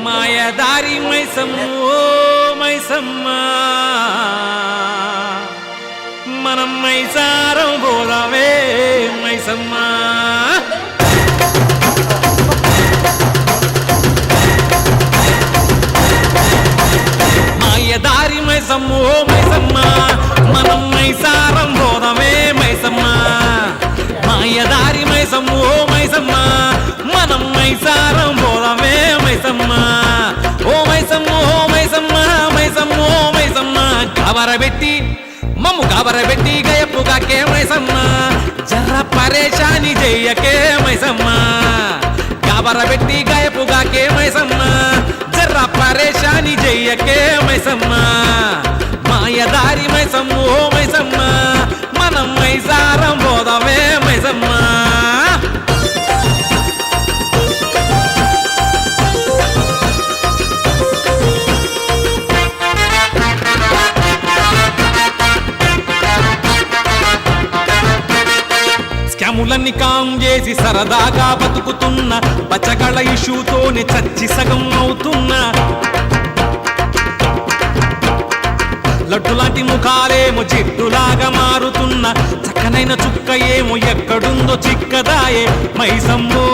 మాయదారి మైసమ్మ ఓ మైసమ్మ మనం మైసారం పోదామే మైసమ్మ మాయదారి మైసమ్మ ఓ మైసమ్మ మనం మైసారం పోదామే మైసమ్మ మాయదారి మైసమ్మ ఓ మైసమ్మ మనం మైసారం పోదామే మైసమ్మ ఓ మైసమ్మ ఓ మైసమ్మ మైసమ్మ ఓ మైసమ్మ గాబరబెట్టి మమ్ము గాబరబెట్టి గయపుగాకే మైసమ్మ జర్ర పరేషాని చెయ్యకే మైసమ్మ గాబరబెట్టి గయపుగాకే మైసమ్మ జర్ర పరేషాని చెయ్యకే మైసమ్మ మాయదారి మైసమ్మ ఓ మైసమ్మ మనం మైసారం పోదామే మైసమ్మ స్కాములన్నీ కాం చేసి సరదాగా బతుకుతున్న పచ్చగళ ఇష్యూతోనే చచ్చి సగం అవుతున్నా లడ్డులాంటి ముఖాలేమో జిడ్డులాగా మారుతున్న చక్కనైన చుక్క ఏమో ఎక్కడుందో చిక్కదాయే మైసమ్మో